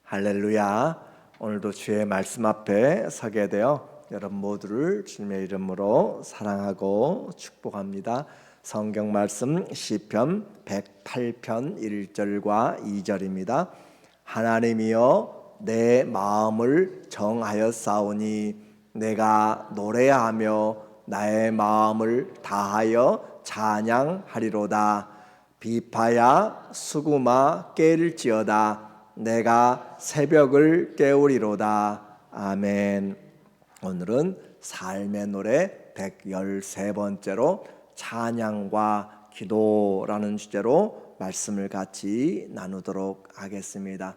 할렐루야. 오늘도 주의 말씀 앞에 서게 되어 여러분 모두를 주님의 이름으로 사랑하고 축복합니다. 성경 말씀 시편 108편 1절과 2절입니다. 하나님이여 내 마음을 정하였사오니 내가 노래하며 나의 마음을 다하여 찬양하리로다. 비파야 수구마 깨일지어다. 내가 새벽을 깨우리로다. 아멘. 오늘은 삶의 노래 113번째로 찬양과 기도라는 주제로 말씀을 같이 나누도록 하겠습니다.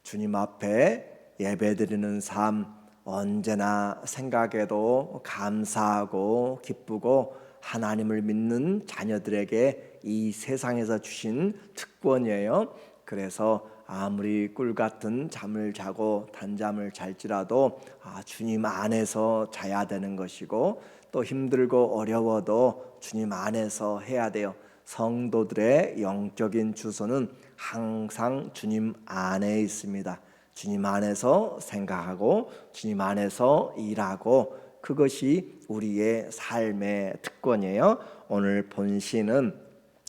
주님 앞에 예배드리는 삶, 언제나 생각해도 감사하고 기쁘고 하나님을 믿는 자녀들에게 이 세상에서 주신 특권이에요. 그래서 아무리 꿀같은 잠을 자고 단잠을 잘지라도 주님 안에서 자야 되는 것이고, 또 힘들고 어려워도 주님 안에서 해야 돼요. 성도들의 영적인 주소는 항상 주님 안에 있습니다. 주님 안에서 생각하고 주님 안에서 일하고, 그것이 우리의 삶의 특권이에요. 오늘 본시는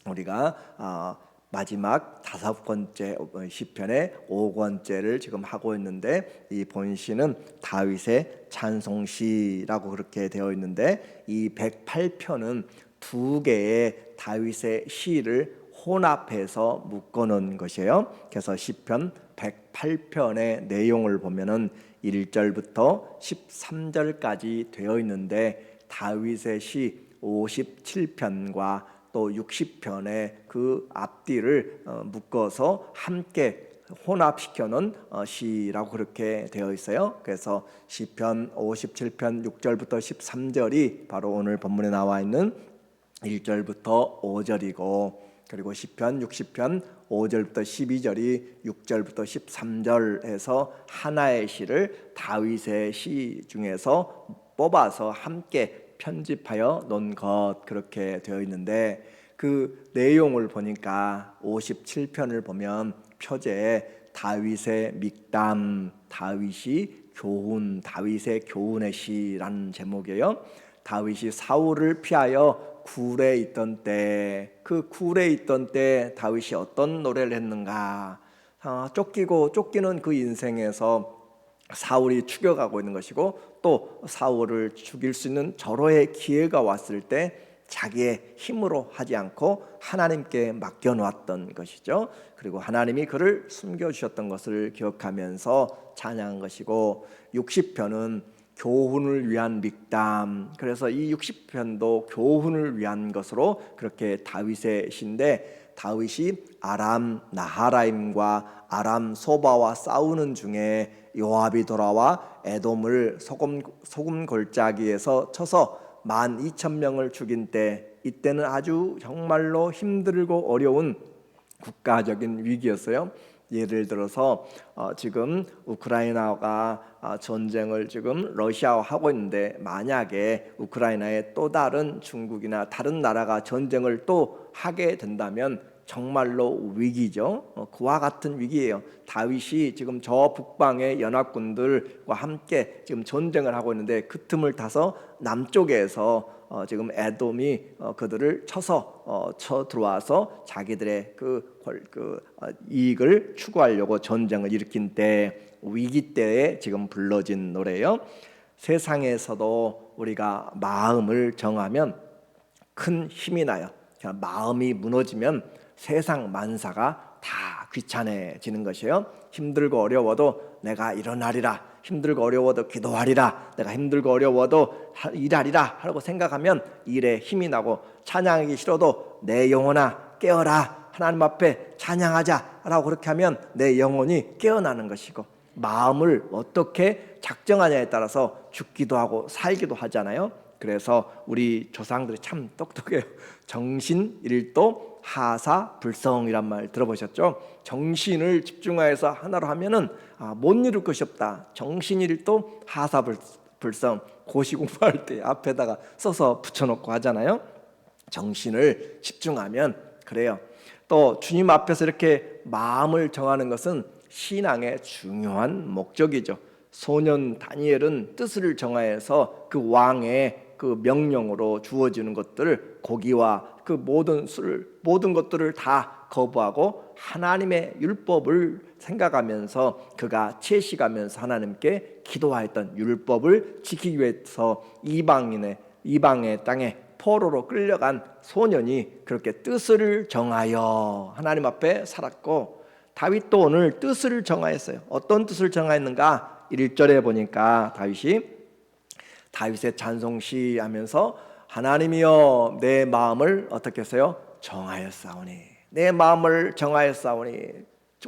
우리가 마지막 5번째 시편의 5권째를 지금 하고 있는데, 이 본시는 다윗의 찬송시라고 그렇게 되어 있는데, 이 108편은 두 개의 다윗의 시를 혼합해서 묶어놓은 것이에요. 그래서 시편 108편의 내용을 보면은 1절부터 13절까지 되어 있는데, 다윗의 시 57편과 또 60편의 그 앞뒤를 묶어서 함께 혼합시켜 놓은 시라고 그렇게 되어 있어요. 그래서 시편 57편 6절부터 13절이 바로 오늘 본문에 나와 있는 1절부터 5절이고, 그리고 시편 60편 5절부터 12절이 6절부터 13절에서 하나의 시를 다윗의 시 중에서 뽑아서 함께 편집하여 놓은 것, 그렇게 되어 있는데, 그 내용을 보니까 57편을 보면 표제에 다윗의 믹담, 다윗이 교훈, 다윗의 교훈의 시라는 제목이에요. 다윗이 사울을 피하여 굴에 있던 때, 그 굴에 있던 때 다윗이 어떤 노래를 했는가. 쫓기는 그 인생에서 사울이 추격하고 있는 것이고, 또 사울을 죽일 수 있는 절호의 기회가 왔을 때 자기의 힘으로 하지 않고 하나님께 맡겨놓았던 것이죠. 그리고 하나님이 그를 숨겨주셨던 것을 기억하면서 찬양한 것이고, 60편은 교훈을 위한 믹담, 그래서 이 60편도 교훈을 위한 것으로 그렇게 다윗의 시인데, 다윗이 아람 나하라임과 아람 소바와 싸우는 중에 요압이 돌아와 에돔을 소금 골짜기에서 쳐서 12,000명을 죽인 때, 이때는 아주 정말로 힘들고 어려운 국가적인 위기였어요. 예를 들어서 지금 우크라이나가 전쟁을 지금 러시아와 하고 있는데, 만약에 우크라이나에 또 다른 중국이나 다른 나라가 전쟁을 또 하게 된다면 정말로 위기죠. 그와 같은 위기예요. 다윗이 지금 저 북방의 연합군들과 함께 지금 전쟁을 하고 있는데, 그 틈을 타서 남쪽에서 지금 에돔이 그들을 쳐서 쳐 들어와서 자기들의 그 이익을 추구하려고 전쟁을 일으킨 때, 위기 때에 지금 불러진 노래예요. 세상에서도 우리가 마음을 정하면 큰 힘이 나요. 마음이 무너지면 세상 만사가 다 귀찮아지는 것이에요. 힘들고 어려워도 내가 일어나리라, 힘들고 어려워도 기도하리라, 내가 힘들고 어려워도 일하리라 하고 생각하면 일에 힘이 나고, 찬양하기 싫어도 내 영혼아 깨어라, 하나님 앞에 찬양하자 라고 그렇게 하면 내 영혼이 깨어나는 것이고, 마음을 어떻게 작정하냐에 따라서 죽기도 하고 살기도 하잖아요. 그래서 우리 조상들이 참 똑똑해요. 정신일도 하사불성이란 말 들어보셨죠? 정신을 집중하여서 하나로 하면은 못 이룰 것이 없다. 정신일도 하사불성, 고시 공부할 때 앞에다가 써서 붙여놓고 하잖아요. 정신을 집중하면 그래요. 또 주님 앞에서 이렇게 마음을 정하는 것은 신앙의 중요한 목적이죠. 소년 다니엘은 뜻을 정하여서 그 왕의 그 명령으로 주어지는 것들을, 고기와 그 모든 것들을 다 거부하고 하나님의 율법을 생각하면서 그가 채식하면서 하나님께 기도하였던 율법을 지키기 위해서 이방의 땅에 포로로 끌려간 소년이 그렇게 뜻을 정하여 하나님 앞에 살았고, 다윗도 오늘 뜻을 정하였어요. 어떤 뜻을 정하였는가? 1절에 보니까 다윗의 찬송시 하면서 하나님이여 내 마음을 어떻게 했어요? 정하였사오니, 내 마음을 정하였사오니,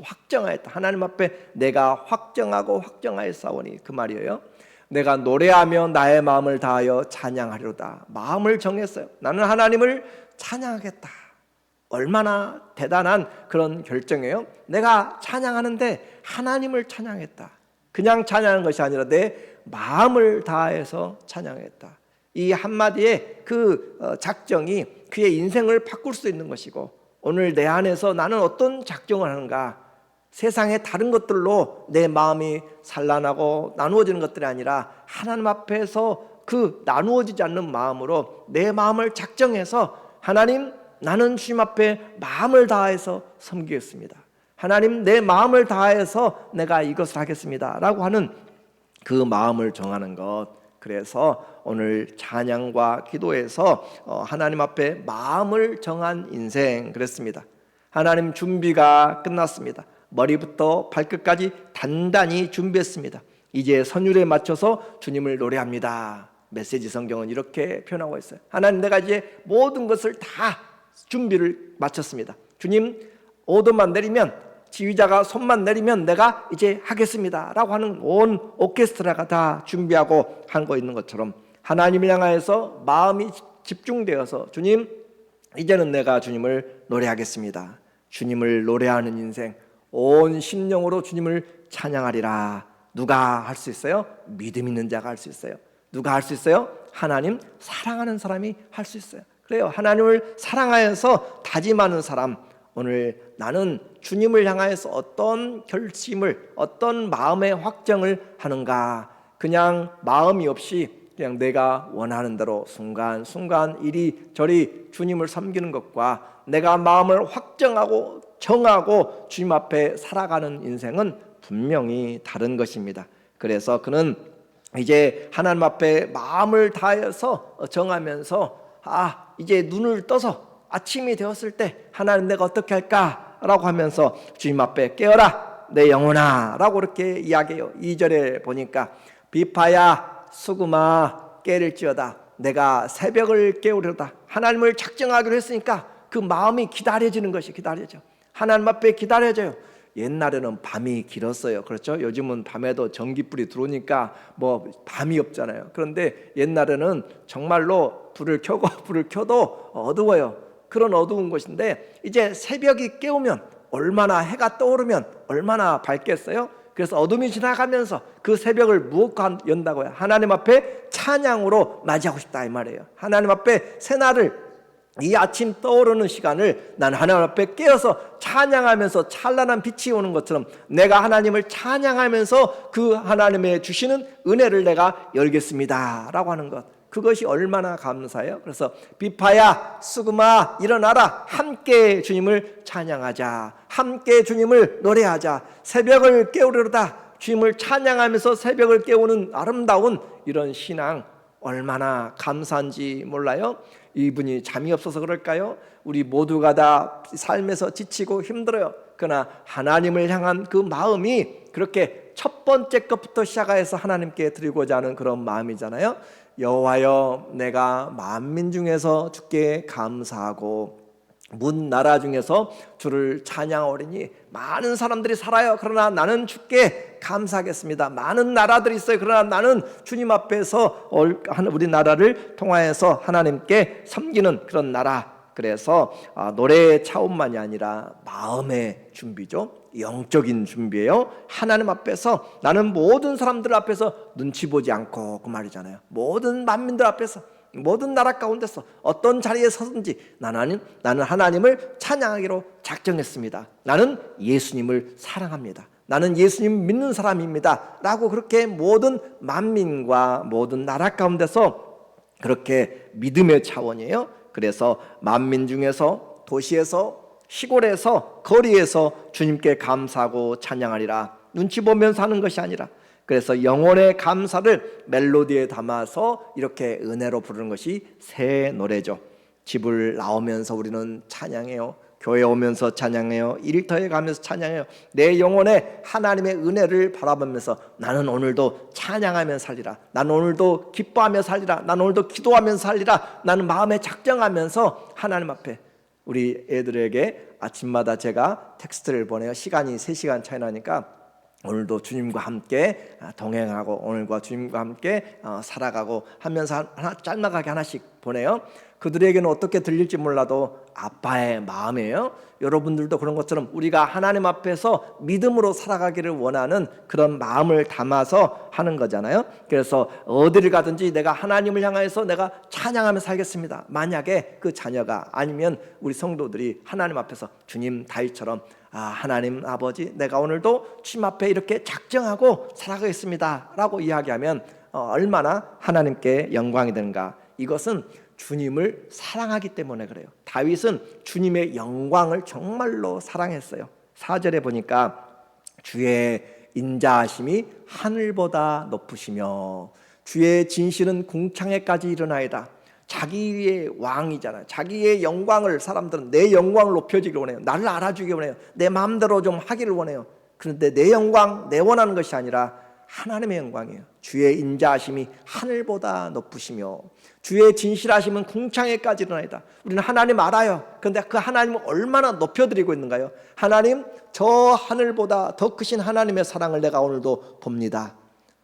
확정하였다. 하나님 앞에 내가 확정하였사오니, 그 말이에요. 내가 노래하며 나의 마음을 다하여 찬양하리로다. 마음을 정했어요. 나는 하나님을 찬양하겠다. 얼마나 대단한 그런 결정이에요. 내가 찬양하는데 하나님을 찬양했다. 그냥 찬양하는 것이 아니라 내 마음을 다해서 찬양했다. 이 한마디의 그 작정이 그의 인생을 바꿀 수 있는 것이고, 오늘 내 안에서 나는 어떤 작정을 하는가? 세상의 다른 것들로 내 마음이 산란하고 나누어지는 것들이 아니라 하나님 앞에서 그 나누어지지 않는 마음으로 내 마음을 작정해서, 하나님 나는 주님 앞에 마음을 다해서 섬기겠습니다. 하나님 내 마음을 다해서 내가 이것을 하겠습니다 라고 하는 그 마음을 정하는 것. 그래서 오늘 찬양과 기도에서 하나님 앞에 마음을 정한 인생 그랬습니다. 하나님 준비가 끝났습니다. 머리부터 발끝까지 단단히 준비했습니다. 이제 선율에 맞춰서 주님을 노래합니다. 메시지 성경은 이렇게 표현하고 있어요. 하나님 내가 이제 모든 것을 다 준비를 마쳤습니다. 주님 오도만 내리면, 지휘자가 손만 내리면 내가 이제 하겠습니다 라고 하는 온 오케스트라가 다 준비하고 한 거 있는 것처럼 하나님을 향하여서 마음이 집중되어서 주님 이제는 내가 주님을 노래하겠습니다. 주님을 노래하는 인생, 온 심령으로 주님을 찬양하리라. 누가 할 수 있어요? 믿음 있는 자가 할 수 있어요. 누가 할 수 있어요? 하나님 사랑하는 사람이 할 수 있어요. 그래요. 하나님을 사랑하여서 다짐하는 사람, 오늘 나는 주님을 향하여서 어떤 결심을, 어떤 마음의 확정을 하는가? 그냥 마음이 없이 그냥 내가 원하는 대로 순간순간 이리저리 주님을 섬기는 것과 내가 마음을 확정하고 정하고 주님 앞에 살아가는 인생은 분명히 다른 것입니다. 그래서 그는 이제 하나님 앞에 마음을 다해서 정하면서 이제 눈을 떠서 아침이 되었을 때 하나님 내가 어떻게 할까라고 하면서 주님 앞에 깨어라 내 영혼아 라고 이렇게 이야기해요. 2절에 보니까 비파야 수금아 깨릴지어다 내가 새벽을 깨우려다. 하나님을 작정하기로 했으니까 그 마음이 기다려지는 것이 기다려져. 하나님 앞에 기다려져요. 옛날에는 밤이 길었어요. 그렇죠? 요즘은 밤에도 전기불이 들어오니까 뭐 밤이 없잖아요. 그런데 옛날에는 정말로 불을 켜도 어두워요. 그런 어두운 곳인데 이제 새벽이 깨우면 얼마나, 해가 떠오르면 얼마나 밝겠어요? 그래서 어둠이 지나가면서 그 새벽을 무엇과 연다고요? 하나님 앞에 찬양으로 맞이하고 싶다 이 말이에요. 하나님 앞에 새날을, 이 아침 떠오르는 시간을 난 하나님 앞에 깨어서 찬양하면서 찬란한 빛이 오는 것처럼 내가 하나님을 찬양하면서 그 하나님의 주시는 은혜를 내가 열겠습니다 라고 하는 것, 그것이 얼마나 감사해요. 그래서 비파야 수금아 일어나라, 함께 주님을 찬양하자, 함께 주님을 노래하자, 새벽을 깨우려다 주님을 찬양하면서 새벽을 깨우는 아름다운 이런 신앙 얼마나 감사한지 몰라요. 이분이 잠이 없어서 그럴까요? 우리 모두가 다 삶에서 지치고 힘들어요. 그러나 하나님을 향한 그 마음이 그렇게 첫 번째 것부터 시작해서 하나님께 드리고자 하는 그런 마음이잖아요. 여호와여 내가 만민 중에서 주께 감사하고 문 나라 중에서 주를 찬양하오리니 많은 사람들이 살아요. 그러나 나는 주께 감사하겠습니다. 많은 나라들이 있어요. 그러나 나는 주님 앞에서 우리 나라를 통하여서 하나님께 섬기는 그런 나라. 그래서 노래의 차원만이 아니라 마음의 준비죠. 영적인 준비예요. 하나님 앞에서 나는 모든 사람들 앞에서 눈치 보지 않고, 그 말이잖아요. 모든 만민들 앞에서 모든 나라 가운데서 어떤 자리에 서든지 나는 하나님을 찬양하기로 작정했습니다. 나는 예수님을 사랑합니다. 나는 예수님 믿는 사람입니다 라고 그렇게 모든 만민과 모든 나라 가운데서 그렇게 믿음의 차원이에요. 그래서 만민 중에서, 도시에서, 시골에서, 거리에서 주님께 감사하고 찬양하리라. 눈치 보면서 하는 것이 아니라, 그래서 영혼의 감사를 멜로디에 담아서 이렇게 은혜로 부르는 것이 새 노래죠. 집을 나오면서 우리는 찬양해요. 교회 오면서 찬양해요. 일터에 가면서 찬양해요. 내 영혼에 하나님의 은혜를 바라보면서 나는 오늘도 찬양하면서 살리라. 나는 오늘도 기뻐하며 살리라. 나는 오늘도 기도하면서 살리라. 나는 마음에 작정하면서 하나님 앞에, 우리 애들에게 아침마다 제가 텍스트를 보내요. 시간이 3시간 차이 나니까 오늘도 주님과 함께 동행하고 오늘과 주님과 함께 살아가고 하면서 짤막하게 하나씩 보내요. 그들에게는 어떻게 들릴지 몰라도 아빠의 마음이에요. 여러분들도 그런 것처럼 우리가 하나님 앞에서 믿음으로 살아가기를 원하는 그런 마음을 담아서 하는 거잖아요. 그래서 어디를 가든지 내가 하나님을 향해서 내가 찬양하며 살겠습니다. 만약에 그 자녀가, 아니면 우리 성도들이 하나님 앞에서 주님 다윗처럼 하나님 아버지, 내가 오늘도 주님 앞에 이렇게 작정하고 살아가겠습니다 라고 이야기하면 얼마나 하나님께 영광이 되는가. 이것은 주님을 사랑하기 때문에 그래요. 다윗은 주님의 영광을 정말로 사랑했어요. 4절에 보니까 주의 인자하심이 하늘보다 높으시며 주의 진실은 궁창에까지 이르나이다. 자기의 왕이잖아요. 자기의 영광을, 사람들은 내 영광을 높여주기를 원해요. 나를 알아주기를 원해요. 내 마음대로 좀 하기를 원해요. 그런데 내 영광, 내 원하는 것이 아니라 하나님의 영광이에요. 주의 인자하심이 하늘보다 높으시며 주의 진실하심은 궁창에까지 이르나이다. 우리는 하나님 알아요. 그런데 그 하나님을 얼마나 높여드리고 있는가요? 하나님, 저 하늘보다 더 크신 하나님의 사랑을 내가 오늘도 봅니다.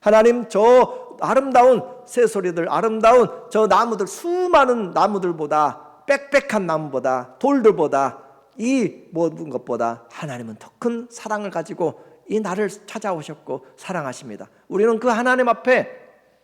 하나님, 저 아름다운 새소리들, 아름다운 저 나무들, 수많은 나무들보다, 빽빽한 나무보다, 돌들보다, 이 모든 것보다 하나님은 더 큰 사랑을 가지고 이 나를 찾아오셨고 사랑하십니다. 우리는 그 하나님 앞에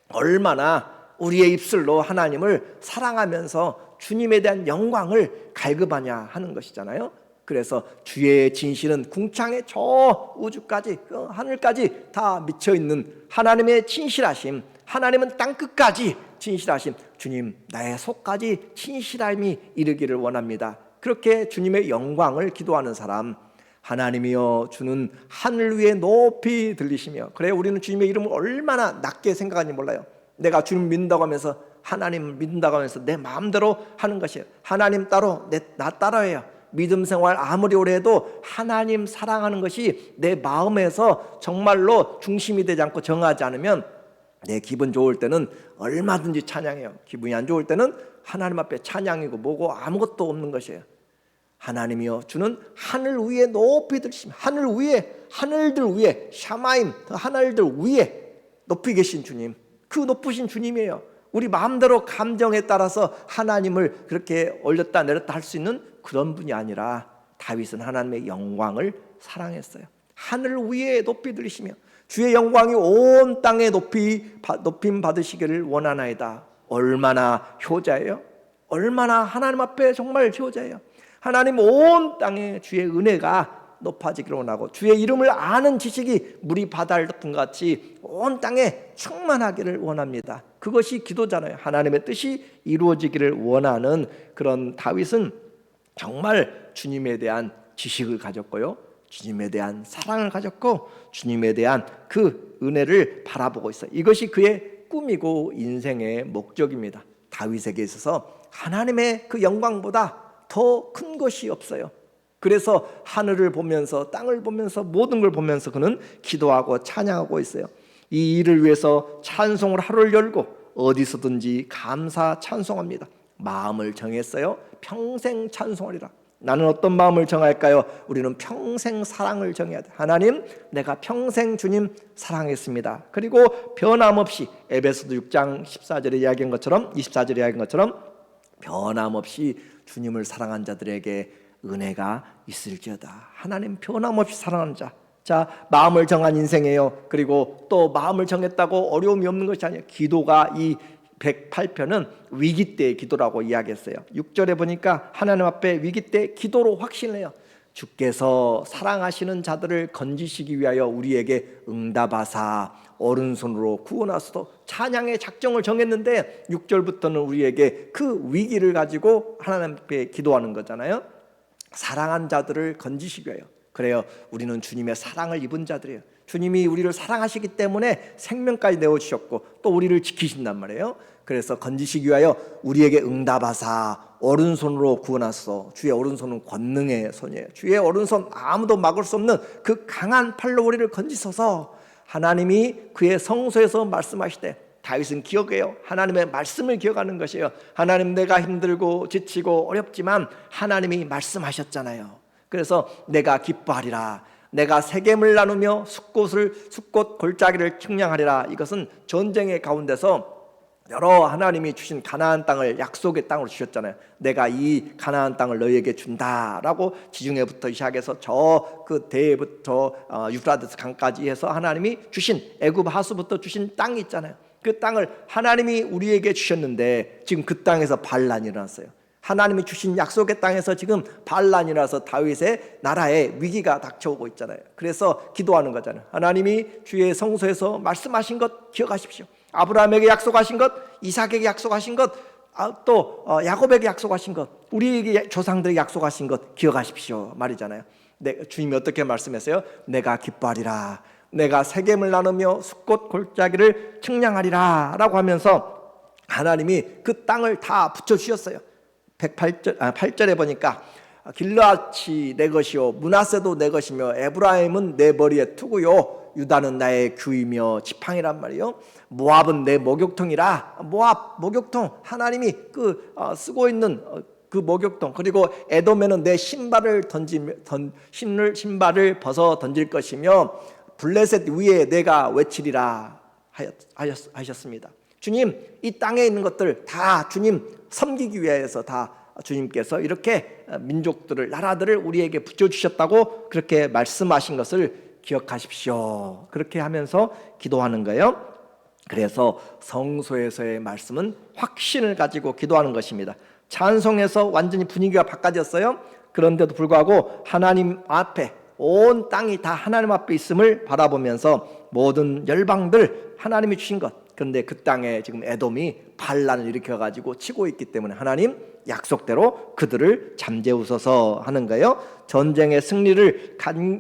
얼마나 우리의 입술로 하나님을 사랑하면서 주님에 대한 영광을 갈급하냐 하는 것이잖아요. 그래서 주의 진실은 궁창의 저 우주까지, 그 하늘까지 다 미쳐있는 하나님의 진실하심, 하나님은 땅끝까지 진실하심, 주님 나의 속까지 진실함이 이르기를 원합니다. 그렇게 주님의 영광을 기도하는 사람, 하나님이여 주는 하늘 위에 높이 들리시며, 그래 우리는 주님의 이름을 얼마나 낮게 생각하는지 몰라요. 내가 주님 믿는다고 하면서, 하나님을 믿는다고 하면서 내 마음대로 하는 것이에요. 하나님 따로 나 따라해요. 믿음 생활 아무리 오래 해도 하나님 사랑하는 것이 내 마음에서 정말로 중심이 되지 않고 정하지 않으면 내 기분 좋을 때는 얼마든지 찬양해요. 기분이 안 좋을 때는 하나님 앞에 찬양이고 뭐고 아무것도 없는 것이에요. 하나님이여 주는 하늘 위에 높이 들으시며, 하늘 위에, 하늘들 위에, 샤마임, 하늘들 위에 높이 계신 주님, 그 높으신 주님이에요. 우리 마음대로 감정에 따라서 하나님을 그렇게 올렸다 내렸다 할 수 있는 그런 분이 아니라 다윗은 하나님의 영광을 사랑했어요. 하늘 위에 높이 들으시며 주의 영광이 온 땅에 높임 받으시기를 원하나이다. 얼마나 효자예요? 얼마나 하나님 앞에 정말 효자예요. 하나님 온 땅에 주의 은혜가 높아지기를 원하고 주의 이름을 아는 지식이 물이 바다를 덮은 것 같이 온 땅에 충만하기를 원합니다. 그것이 기도잖아요. 하나님의 뜻이 이루어지기를 원하는 그런 다윗은 정말 주님에 대한 지식을 가졌고요, 주님에 대한 사랑을 가졌고 주님에 대한 그 은혜를 바라보고 있어요. 이것이 그의 꿈이고 인생의 목적입니다. 다윗에게 있어서 하나님의 그 영광보다 더 큰 것이 없어요. 그래서 하늘을 보면서 땅을 보면서 모든 걸 보면서 그는 기도하고 찬양하고 있어요. 이 일을 위해서 찬송을 하루를 열고 어디서든지 감사 찬송합니다. 마음을 정했어요. 평생 찬송하리라. 나는 어떤 마음을 정할까요? 우리는 평생 사랑을 정해야 돼. 하나님, 내가 평생 주님 사랑했습니다. 그리고 변함없이 에베소서 6장 14절에 이야기한 것처럼, 24절에 이야기한 것처럼 변함없이 주님을 사랑한 자들에게 은혜가 있을지어다. 하나님 변함없이 사랑하는 자. 자, 마음을 정한 인생이에요. 그리고 또 마음을 정했다고 어려움이 없는 것이 아니에요. 기도가 이 108편은 위기 때의 기도라고 이야기했어요. 6절에 보니까 하나님 앞에 위기 때 기도로 확신을 해요. 주께서 사랑하시는 자들을 건지시기 위하여 우리에게 응답하사 오른손으로 구원하소서. 찬양의 작정을 정했는데 6절부터는 우리에게 그 위기를 가지고 하나님 앞에 기도하는 거잖아요. 사랑한 자들을 건지시기 위하여. 그래요, 우리는 주님의 사랑을 입은 자들이에요. 주님이 우리를 사랑하시기 때문에 생명까지 내어주셨고 또 우리를 지키신단 말이에요. 그래서 건지시기 위하여 우리에게 응답하사 오른손으로 구원하소서. 주의 오른손은 권능의 손이에요. 주의 오른손, 아무도 막을 수 없는 그 강한 팔로 우리를 건지소서. 하나님이 그의 성소에서 말씀하시되, 다윗은 기억해요. 하나님의 말씀을 기억하는 것이에요. 하나님, 내가 힘들고 지치고 어렵지만 하나님이 말씀하셨잖아요. 그래서 내가 기뻐하리라. 내가 세겜을 나누며 숫꽃 골짜기를 측량하리라. 이것은 전쟁의 가운데서 여러 하나님이 주신 가나안 땅을 약속의 땅으로 주셨잖아요. 내가 이 가나안 땅을 너희에게 준다라고 지중해부터 시작해서 저 그 대부터 유프라데스 강까지 해서 하나님이 주신 애굽 하수부터 주신 땅이 있잖아요. 그 땅을 하나님이 우리에게 주셨는데 지금 그 땅에서 반란이 일어났어요. 하나님이 주신 약속의 땅에서 지금 반란이 일어나서 다윗의 나라에 위기가 닥쳐오고 있잖아요. 그래서 기도하는 거잖아요. 하나님이 주의 성소에서 말씀하신 것 기억하십시오. 아브라함에게 약속하신 것, 이삭에게 약속하신 것, 또 야곱에게 약속하신 것, 우리에게 조상들에게 약속하신 것 기억하십시오 말이잖아요. 주님이 어떻게 말씀했어요? 내가 기뻐하리라. 내가 세겜을 나누며 숫꽃 골짜기를 측량하리라 라고 하면서 하나님이 그 땅을 다 붙여주셨어요. 8절에 보니까 길르앗이 내 것이요 므낫세도 내 것이며 에브라임은 내 머리의 투구요 유다는 나의 규이며 지팡이란 말이요. 모압은 내 목욕통이라. 모압 목욕통, 하나님이 쓰고 있는 그 목욕통. 그리고 에돔에는 내 신발을 신발을 벗어 던질 것이며 블레셋 위에 내가 외치리라 하셨습니다. 주님, 이 땅에 있는 것들 다 주님 섬기기 위해서 다 주님께서 이렇게 민족들을, 나라들을 우리에게 붙여주셨다고 그렇게 말씀하신 것을 기억하십시오. 그렇게 하면서 기도하는 거예요. 그래서 성소에서의 말씀은 확신을 가지고 기도하는 것입니다. 찬송에서 완전히 분위기가 바꿔졌어요. 그런데도 불구하고 하나님 앞에 온 땅이 다 하나님 앞에 있음을 바라보면서 모든 열방들 하나님이 주신 것, 그런데 그 땅에 지금 에돔이 반란을 일으켜가지고 치고 있기 때문에 하나님 약속대로 그들을 잠재우소서 하는 거예요. 전쟁의 승리를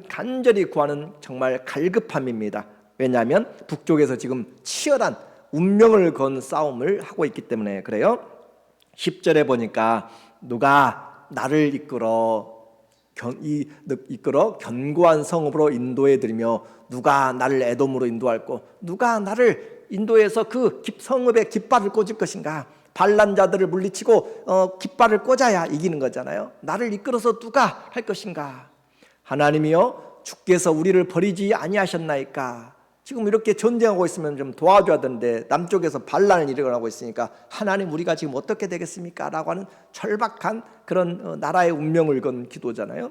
간절히 구하는 정말 갈급함입니다. 왜냐하면 북쪽에서 지금 치열한 운명을 건 싸움을 하고 있기 때문에 그래요. 10절에 보니까 누가 나를 이끌어 견고한 성읍으로 인도해 드리며 누가 나를 에돔으로 인도할고 누가 나를 인도해서 그 성읍에 깃발을 꽂을 것인가. 반란자들을 물리치고 깃발을 꽂아야 이기는 거잖아요. 나를 이끌어서 누가 할 것인가. 하나님이여 주께서 우리를 버리지 아니하셨나이까. 지금 이렇게 전쟁하고 있으면 좀 도와줘야 되는데 남쪽에서 반란을 일어나고 있으니까 하나님 우리가 지금 어떻게 되겠습니까? 라고 하는 절박한 그런 나라의 운명을 건 기도잖아요.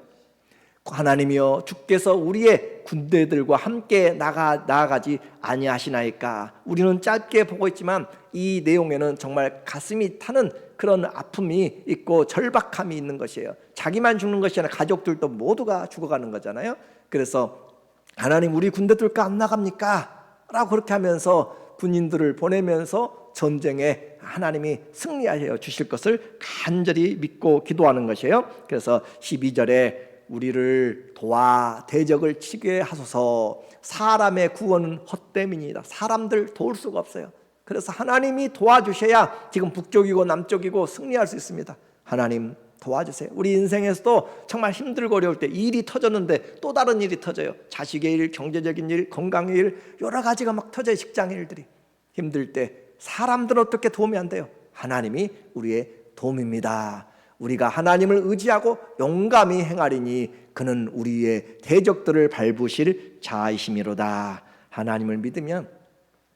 하나님이여 주께서 우리의 군대들과 함께 나아가지 아니하시나이까. 우리는 짧게 보고 있지만 이 내용에는 정말 가슴이 타는 그런 아픔이 있고 절박함이 있는 것이에요. 자기만 죽는 것이 아니라 가족들도 모두가 죽어가는 거잖아요. 그래서 하나님 우리 군대들과 안 나갑니까? 라고 그렇게 하면서 군인들을 보내면서 전쟁에 하나님이 승리하여 주실 것을 간절히 믿고 기도하는 것이에요. 그래서 12절에 우리를 도와 대적을 치게 하소서. 사람의 구원은 헛됨이니이다. 사람들 도울 수가 없어요. 그래서 하나님이 도와주셔야 지금 북쪽이고 남쪽이고 승리할 수 있습니다. 하나님 도와주세요. 우리 인생에서도 정말 힘들고 어려울 때 일이 터졌는데 또 다른 일이 터져요. 자식의 일, 경제적인 일, 건강의 일, 여러 가지가 막 터져요. 직장의 일들이. 힘들 때 사람들은 어떻게 도움이 안 돼요? 하나님이 우리의 도움입니다. 우리가 하나님을 의지하고 용감히 행하리니 그는 우리의 대적들을 밟으실 자이심이로다. 하나님을 믿으면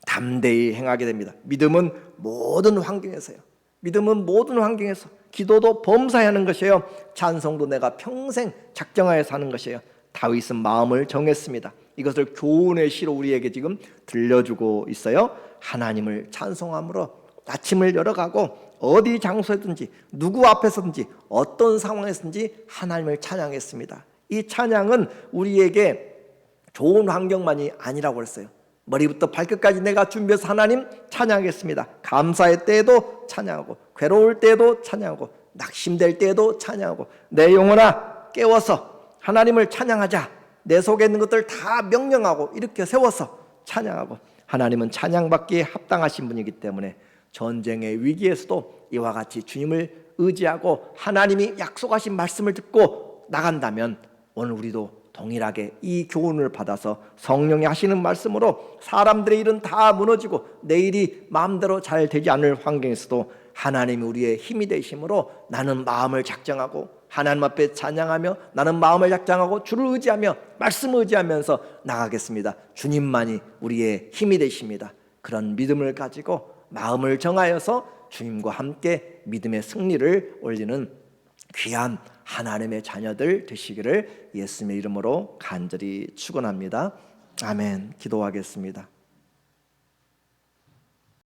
담대히 행하게 됩니다. 믿음은 모든 환경에서요. 믿음은 모든 환경에서. 기도도 범사하는 것이에요. 찬송도 내가 평생 작정하여 사는 것이에요. 다윗은 마음을 정했습니다. 이것을 교훈의 시로 우리에게 지금 들려주고 있어요. 하나님을 찬송함으로 나침을 열어가고 어디 장소에든지 누구 앞에서든지 어떤 상황에서든지 하나님을 찬양했습니다. 이 찬양은 우리에게 좋은 환경만이 아니라고 그랬어요. 머리부터 발끝까지 내가 준비해서 하나님 찬양하겠습니다. 감사의 때에도 찬양하고, 괴로울 때에도 찬양하고, 낙심될 때에도 찬양하고, 내 영혼아 깨워서 하나님을 찬양하자. 내 속에 있는 것들 다 명령하고 이렇게 세워서 찬양하고, 하나님은 찬양받기에 합당하신 분이기 때문에 전쟁의 위기에서도 이와 같이 주님을 의지하고 하나님이 약속하신 말씀을 듣고 나간다면 오늘 우리도 동일하게 이 교훈을 받아서 성령이 하시는 말씀으로 사람들의 일은 다 무너지고 내일이 마음대로 잘 되지 않을 환경에서도 하나님이 우리의 힘이 되심으로 나는 마음을 작정하고 하나님 앞에 찬양하며 나는 마음을 작정하고 주를 의지하며 말씀을 의지하면서 나가겠습니다. 주님만이 우리의 힘이 되십니다. 그런 믿음을 가지고 마음을 정하여서 주님과 함께 믿음의 승리를 올리는 귀한 하나님의 자녀들 되시기를 예수님의 이름으로 간절히 축원합니다. 아멘. 기도하겠습니다.